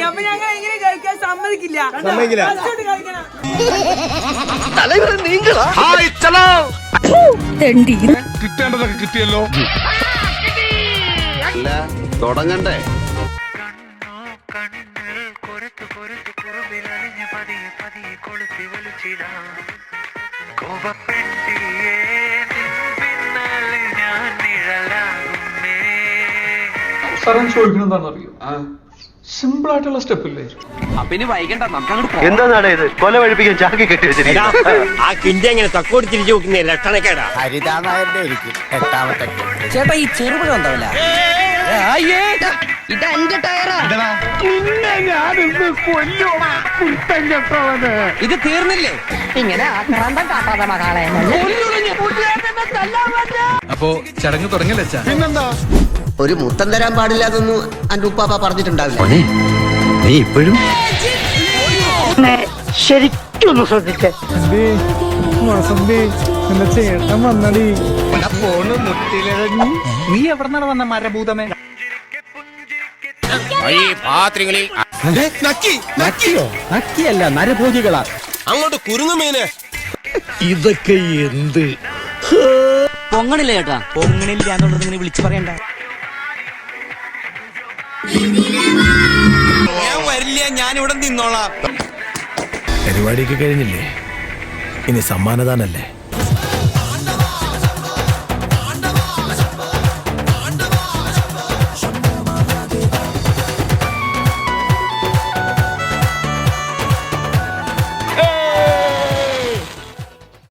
അപ്പൊ ഞങ്ങൾ എങ്ങനെ കളിക്കാൻ സമ്മതിക്കില്ല. കിട്ടേണ്ടതൊക്കെ കിട്ടിയല്ലോ. തുടങ്ങണ്ടേ? സാറൻ ചോദിക്കണെന്താണെന്നറിയോ? സിമ്പിൾ ആയിട്ടുള്ള സ്റ്റെപ്പ് ഇല്ലേ? എന്താണ് ഇത്? കൊല വഴിപ്പിക്കാൻ ചാക്കി കെട്ടി വെച്ചിരിക്കുന്നു. തക്കോട് തിരിച്ചു നോക്കുന്ന ലക്ഷണക്കേടാ. ഹരിതാ നായരുടെ ആയിരിക്കും എട്ടാമത്തെ. ചേട്ടാ ഈ ചെറുപഴം ഉണ്ടാവില്ല, ഇത് എന്റെ ടയറാ. ഇത് തീർന്നില്ലേ? ഇങ്ങനെ ആക്രാന്തം കാട്ടാതെ മകളെ. അപ്പോ ചടങ്ങ് തുടങ്ങില്ല. പിന്നെന്താ? ഒരു മുത്തം തരാൻ പാടില്ല എന്നൊന്നും എന്റെ ഉപ്പാപ്പ പറഞ്ഞിട്ടുണ്ടാവില്ല. നീ ഇപ്പോഴും ശരിക്കൊന്ന് ശ്രദ്ധിച്ചേ. ചേട്ടൻ വന്നടി. നീ എവിടെന്നാണ് വന്ന മരഭൂതമേ? നക്കിയല്ല, നരഭോജികളാ. അങ്ങോട്ട് കുരുങ്ങുമീന്. ഇതൊക്കെ എന്ത് പൊങ്ങണില്ല ചേട്ടാ? പൊങ്ങണില്ല എന്നുള്ളത് ഇങ്ങനെ വിളിച്ചു പറയണ്ട. ഞാൻ വരില്ല, ഞാനിവിടെ നിന്നോളാം. പരിപാടിയൊക്കെ കഴിഞ്ഞില്ലേ? ഇനി സമ്മാനദാനല്ലേ?